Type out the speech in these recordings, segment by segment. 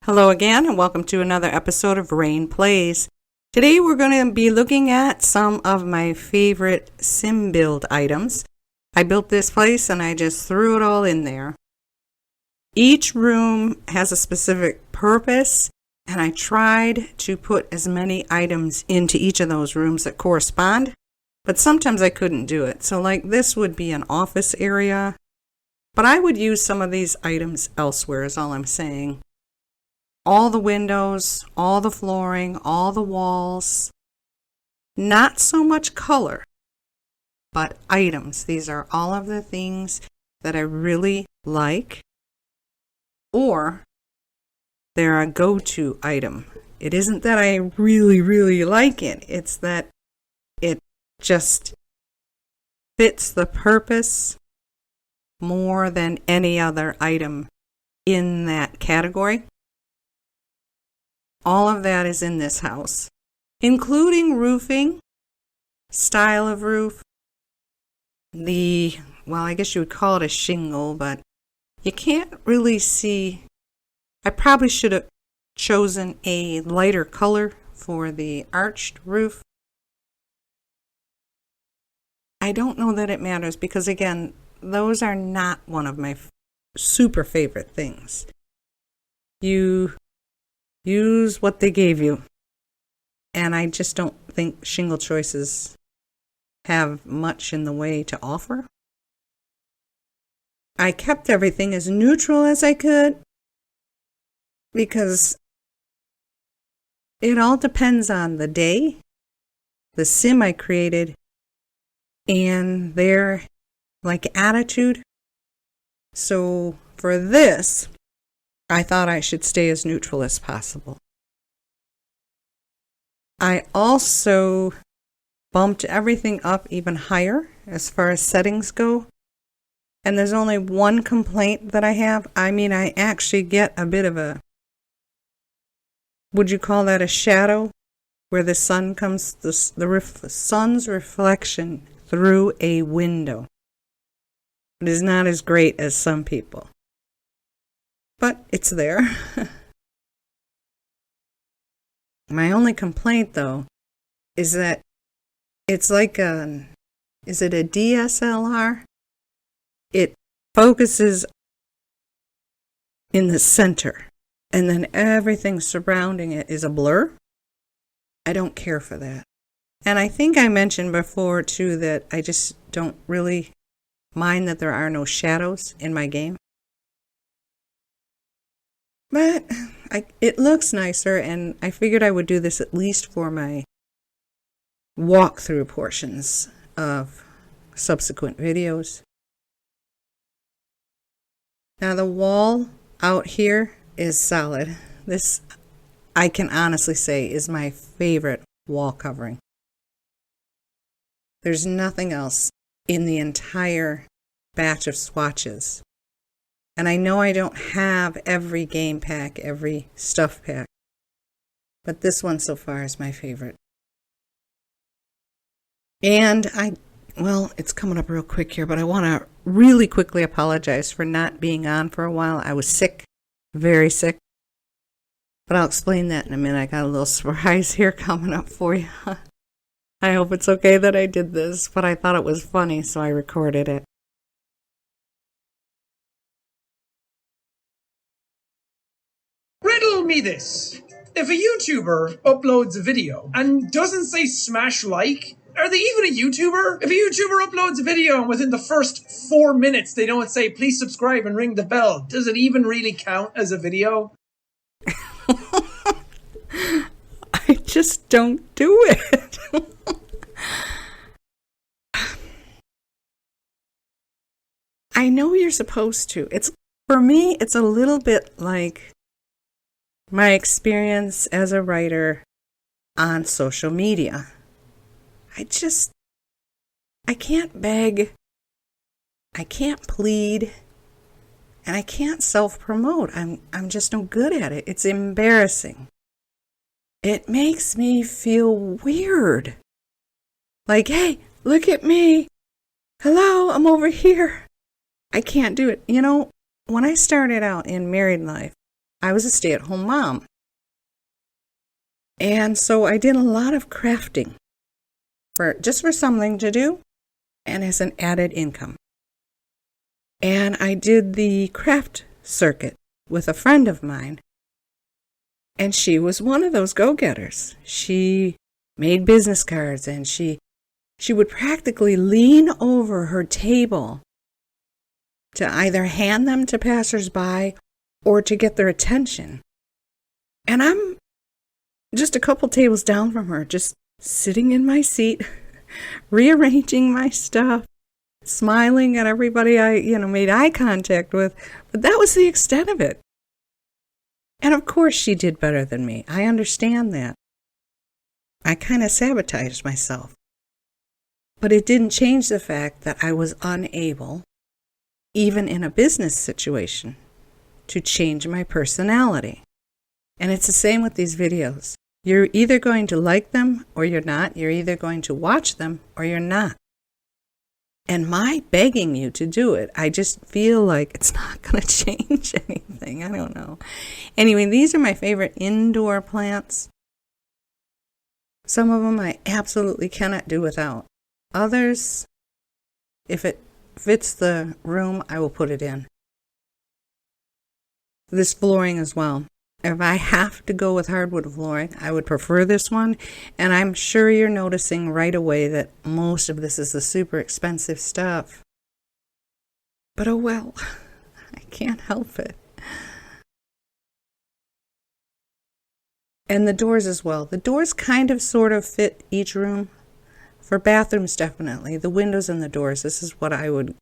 Hello again, and welcome to another episode of Raine Plays. Today we're going to be looking at some of my favorite sim build items. I built this place and I just threw it all in there. Each room has a specific purpose, and I tried to put as many items into each of those rooms that correspond, but sometimes I couldn't do it. So like this would be an office area, but I would use some of these items elsewhere is all I'm saying. All the windows, all the flooring, all the walls. Not so much color, but items. These are all of the things that I really like, or they're a go-to item. It isn't that I really like it. It's that it just fits the purpose more than any other item in that category. All of that is in this house, including roofing, style of roof, I guess you would call it a shingle, but you can't really see. I probably should have chosen a lighter color for the arched roof. I don't know that it matters because, again, those are not one of my super favorite things. You use what they gave you. And I just don't think shingle choices have much in the way to offer. I kept everything as neutral as I could because it all depends on the day, the sim I created, and their attitude. So for this, I thought I should stay as neutral as possible. I also bumped everything up even higher as far as settings go. And there's only one complaint that I have. I actually get a bit of a, would you call that a shadow? Where the sun comes, the sun's reflection through a window. It is not as great as some people. But it's there. My only complaint, though, is that it's like is it a DSLR? It focuses in the center, and then everything surrounding it is a blur. I don't care for that. And I think I mentioned before, too, that I just don't really mind that there are no shadows in my game. But it looks nicer, and I figured I would do this at least for my walkthrough portions of subsequent videos. Now the wall out here is solid. This, I can honestly say, is my favorite wall covering. There's nothing else in the entire batch of swatches. And I know I don't have every game pack, every stuff pack, but this one so far is my favorite. And it's coming up real quick here, but I want to really quickly apologize for not being on for a while. I was sick, very sick, but I'll explain that in a minute. I got a little surprise here coming up for you. I hope it's okay that I did this, but I thought it was funny, so I recorded it. Riddle me this. If a YouTuber uploads a video and doesn't say smash like, are they even a YouTuber? If a YouTuber uploads a video and within the first 4 minutes they don't say please subscribe and ring the bell, does it even really count as a video? I just don't do it. I know you're supposed to. For me, it's a little bit like my experience as a writer on social media. I can't beg, I can't plead, and I can't self-promote. I'm just no good at it. It's embarrassing. It makes me feel weird. Like, hey, look at me. Hello, I'm over here. I can't do it. When I started out in married life, I was a stay-at-home mom. And so I did a lot of crafting just for something to do and as an added income. And I did the craft circuit with a friend of mine. And she was one of those go-getters. She made business cards, and she would practically lean over her table to either hand them to passersby or to get their attention. And I'm just a couple tables down from her, just sitting in my seat, rearranging my stuff, smiling at everybody I, made eye contact with. But that was the extent of it. And of course she did better than me. I understand that. I kind of sabotaged myself. But it didn't change the fact that I was unable, even in a business situation, to change my personality. And it's the same with these videos. You're either going to like them or you're not. You're either going to watch them or you're not. And my begging you to do it, I just feel like it's not going to change anything. I don't know. Anyway, these are my favorite indoor plants. Some of them I absolutely cannot do without. Others, if it fits the room, I will put it in. This flooring as well. If I have to go with hardwood flooring, I would prefer this one. And I'm sure you're noticing right away that most of this is the super expensive stuff. But oh well, I can't help it. And the doors as well. The doors kind of sort of fit each room. For bathrooms, definitely. The windows and the doors, this is what I would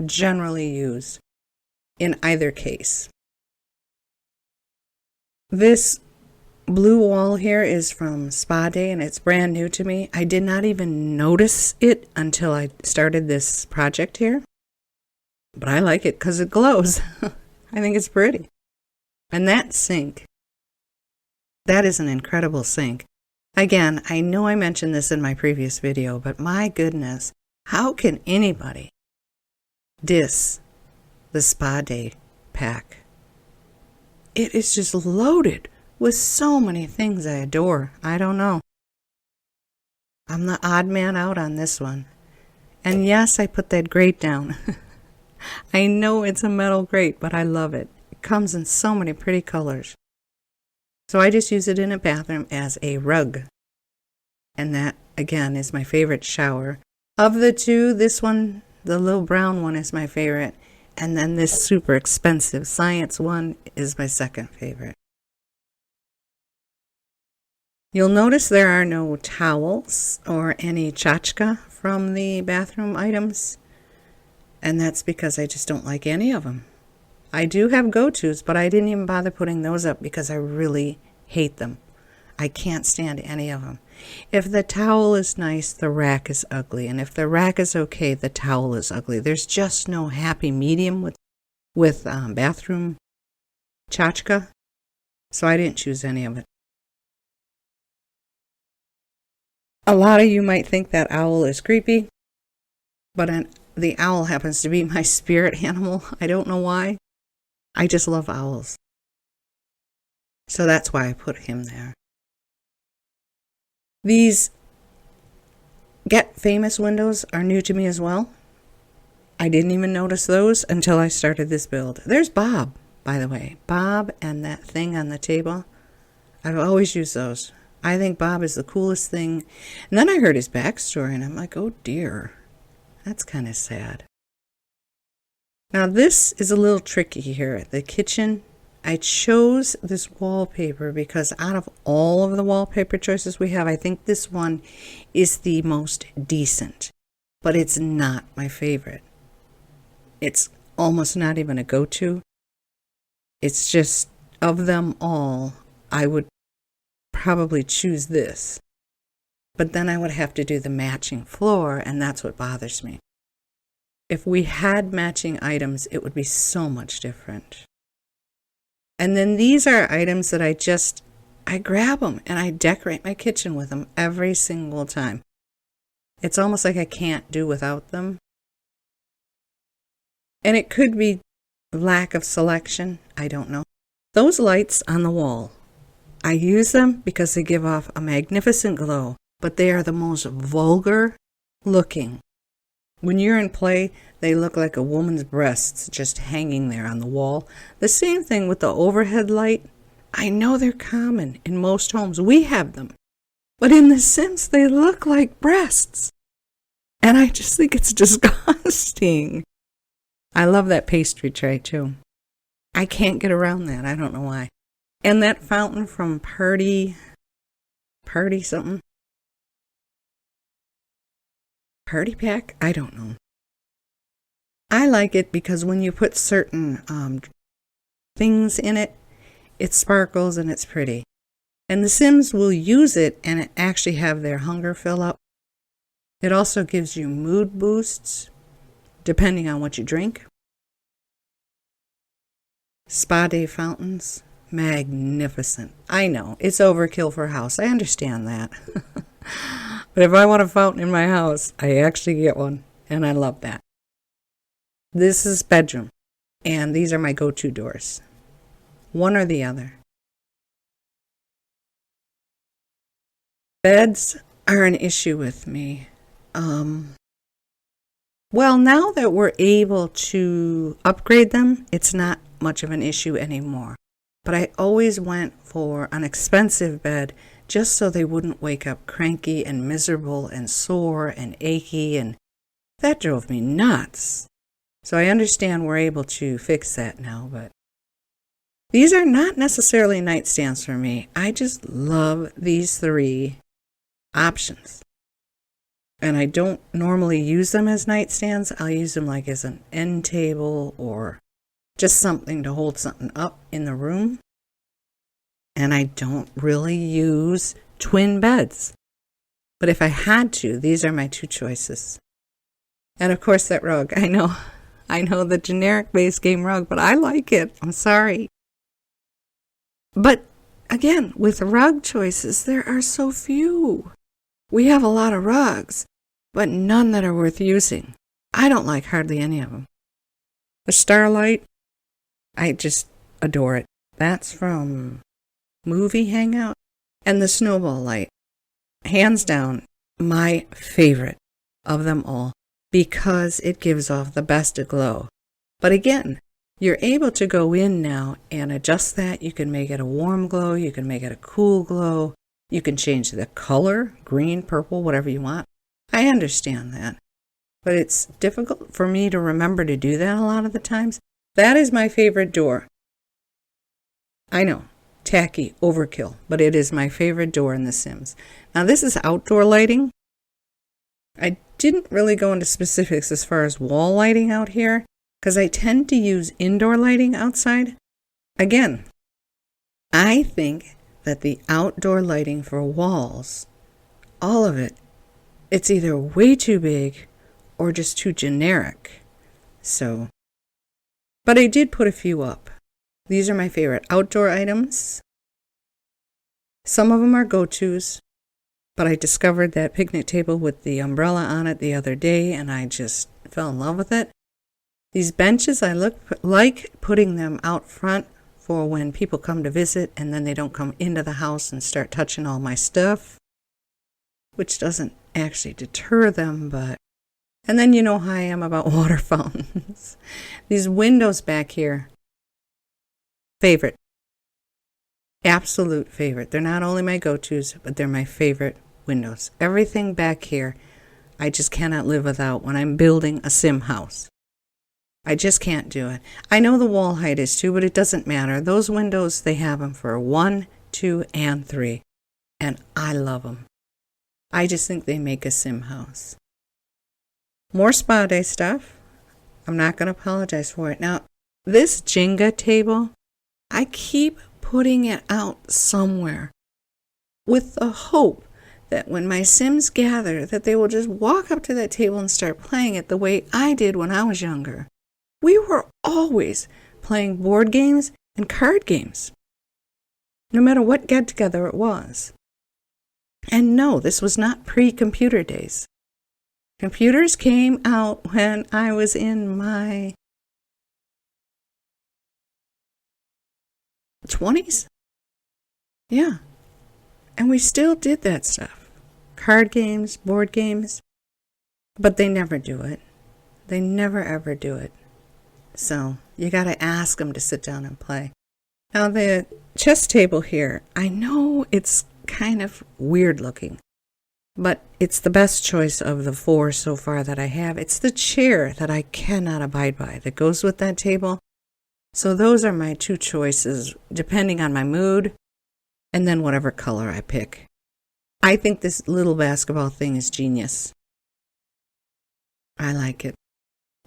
generally use in either case. This blue wall here is from Spa Day, and it's brand new to me. I did not even notice it until I started this project here. But I like it because it glows. I think it's pretty. And that sink, that is an incredible sink. Again, I know I mentioned this in my previous video, but my goodness, how can anybody diss the Spa Day pack? It is just loaded with so many things I adore. I don't know. I'm the odd man out on this one. And yes, I put that grate down. I know it's a metal grate, but I love it. It comes in so many pretty colors. So I just use it in a bathroom as a rug. And that, again, is my favorite shower. Of the two, this one, the little brown one, is my favorite. And then this super expensive science one is my second favorite. You'll notice there are no towels or any tchotchke from the bathroom items. And that's because I just don't like any of them. I do have go-tos, but I didn't even bother putting those up because I really hate them. I can't stand any of them. If the towel is nice, the rack is ugly. And if the rack is okay, the towel is ugly. There's just no happy medium with bathroom tchotchke. So I didn't choose any of it. A lot of you might think that owl is creepy, but the owl happens to be my spirit animal. I don't know why. I just love owls. So that's why I put him there. These Get Famous windows are new to me as well. I didn't even notice those until I started this build. There's Bob, by the way. Bob and that thing on the table. I've always used those. I think Bob is the coolest thing. And then I heard his backstory and I'm like, oh dear. That's kind of sad. Now this is a little tricky here. The kitchen, I chose this wallpaper because out of all of the wallpaper choices we have, I think this one is the most decent. But it's not my favorite. It's almost not even a go-to. It's just, of them all, I would probably choose this. But then I would have to do the matching floor, and that's what bothers me. If we had matching items, it would be so much different. And then these are items that I grab them and I decorate my kitchen with them every single time. It's almost like I can't do without them. And it could be lack of selection. I don't know. Those lights on the wall, I use them because they give off a magnificent glow, but they are the most vulgar looking. When you're in play, they look like a woman's breasts just hanging there on the wall. The same thing with the overhead light. I know they're common in most homes. We have them. But in The Sims, they look like breasts. And I just think it's disgusting. I love that pastry tray, too. I can't get around that. I don't know why. And that fountain from Party something. Party Pack? I don't know. I like it because when you put certain things in it, it sparkles and it's pretty. And the Sims will use it and actually have their hunger fill up. It also gives you mood boosts, depending on what you drink. Spa day fountains, magnificent. I know, it's overkill for a house. I understand that. But if I want a fountain in my house, I actually get one, and I love that. This is bedroom, and these are my go-to doors. One or the other. Beds are an issue with me. Well, now that we're able to upgrade them, it's not much of an issue anymore. But I always went for an expensive bed just so they wouldn't wake up cranky and miserable and sore and achy, and that drove me nuts. So I understand we're able to fix that now, but these are not necessarily nightstands for me. I just love these three options. And I don't normally use them as nightstands. I'll use them like as an end table or just something to hold something up in the room. And I don't really use twin beds. But if I had to, these are my two choices. And of course that rug. I know the generic base game rug, but I like it. I'm sorry. But again, with rug choices, there are so few. We have a lot of rugs, but none that are worth using. I don't like hardly any of them. The Starlight, I just adore it. That's from movie Hangout. And the Snowball Light, hands down, my favorite of them all because it gives off the best of glow. But again, you're able to go in now and adjust that. You can make it a warm glow. You can make it a cool glow. You can change the color, green, purple, whatever you want. I understand that. But it's difficult for me to remember to do that a lot of the times. That is my favorite door. I know, tacky, overkill, but it is my favorite door in The Sims. Now this is outdoor lighting. I didn't really go into specifics as far as wall lighting out here, because I tend to use indoor lighting outside. Again, I think that the outdoor lighting for walls, all of it, it's either way too big or just too generic. So, but I did put a few up. These are my favorite outdoor items. Some of them are go-tos, but I discovered that picnic table with the umbrella on it the other day, and I just fell in love with it. These benches, I like putting them out front for when people come to visit and then they don't come into the house and start touching all my stuff, which doesn't actually deter them, but... And then you know how I am about water fountains. These windows back here, favorite. Absolute favorite. They're not only my go-tos, but they're my favorite windows. Everything back here, I just cannot live without when I'm building a sim house. I just can't do it. I know the wall height is 2, but it doesn't matter. Those windows, they have them for 1, 2, and 3. And I love them. I just think they make a sim house. More spa day stuff. I'm not going to apologize for it. Now, this Jenga table, I keep putting it out somewhere with the hope that when my Sims gather, that they will just walk up to that table and start playing it the way I did when I was younger. We were always playing board games and card games, no matter what get-together it was. And no, this was not pre-computer days. Computers came out when I was in my 20s? Yeah. And we still did that stuff. Card games, board games. But they never do it. They never ever do it. So you got to ask them to sit down and play. Now the chess table here, I know it's kind of weird looking, but it's the best choice of the 4 so far that I have. It's the chair that I cannot abide by that goes with that table. So those are my 2 choices, depending on my mood, and then whatever color I pick. I think this little basketball thing is genius. I like it.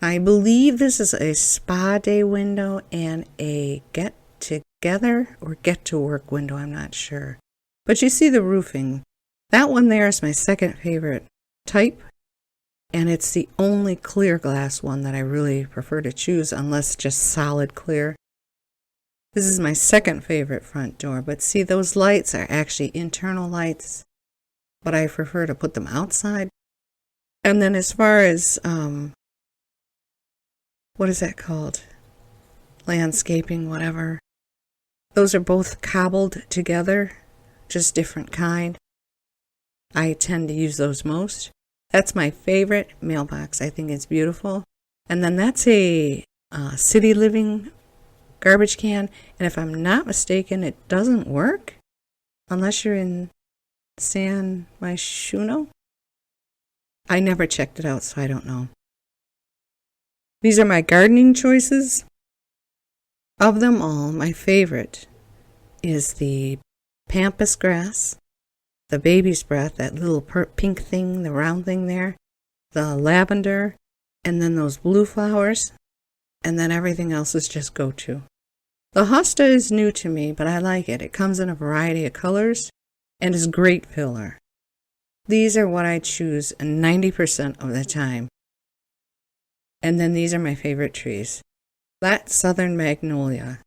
I believe this is a spa day window and a get together or get to work window, I'm not sure. But you see the roofing. That one there is my second favorite type, and it's the only clear glass one that I really prefer to choose, unless just solid clear. This is my second favorite front door, but see, those lights are actually internal lights, but I prefer to put them outside. And then as far as, what is that called? Landscaping, whatever. Those are both cobbled together, just different kind. I tend to use those most. That's my favorite mailbox. I think it's beautiful. And then that's a city living garbage can. And if I'm not mistaken, it doesn't work unless you're in San Moschino. I never checked it out, so I don't know. These are my gardening choices. Of them all, my favorite is the pampas grass, the baby's breath, that little pink thing, the round thing there, the lavender, and then those blue flowers, and then everything else is just go-to. The hosta is new to me, but I like it. It comes in a variety of colors and is great filler. These are what I choose 90% of the time. And then these are my favorite trees. That southern magnolia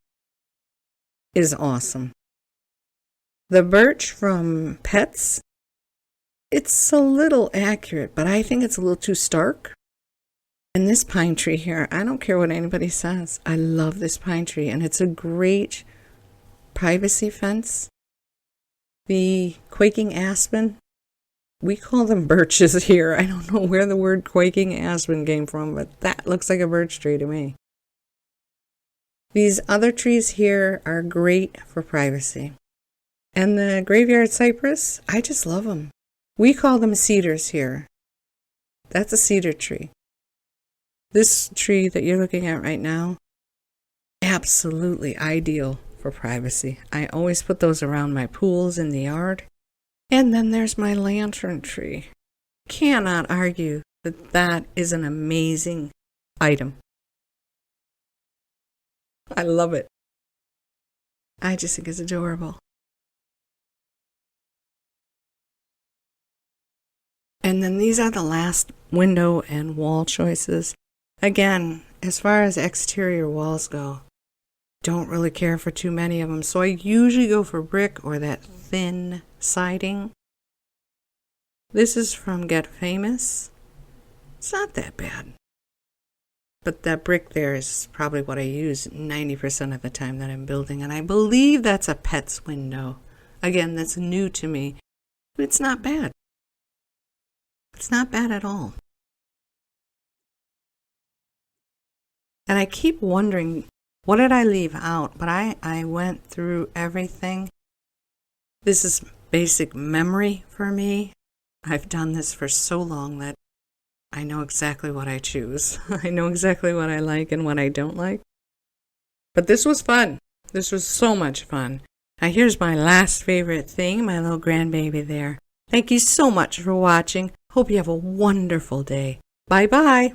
is awesome. The birch from Pets, it's a little accurate, but I think it's a little too stark. And this pine tree here, I don't care what anybody says. I love this pine tree, and it's a great privacy fence. The quaking aspen, we call them birches here. I don't know where the word quaking aspen came from, but that looks like a birch tree to me. These other trees here are great for privacy. And the graveyard cypress, I just love them. We call them cedars here. That's a cedar tree. This tree that you're looking at right now, absolutely ideal for privacy. I always put those around my pools in the yard. And then there's my lantern tree. Cannot argue that that is an amazing item. I love it. I just think it's adorable. And then these are the last window and wall choices. Again, as far as exterior walls go, don't really care for too many of them. So I usually go for brick or that thin siding. This is from Get Famous. It's not that bad. But that brick there is probably what I use 90% of the time that I'm building. And I believe that's a Pets window. Again, that's new to me. But it's not bad. It's not bad at all. And I keep wondering, what did I leave out? But I went through everything. This is basic memory for me. I've done this for so long that I know exactly what I choose. I know exactly what I like and what I don't like. But this was fun. This was so much fun. Now here's my last favorite thing, my little grandbaby there. Thank you so much for watching. Hope you have a wonderful day. Bye-bye.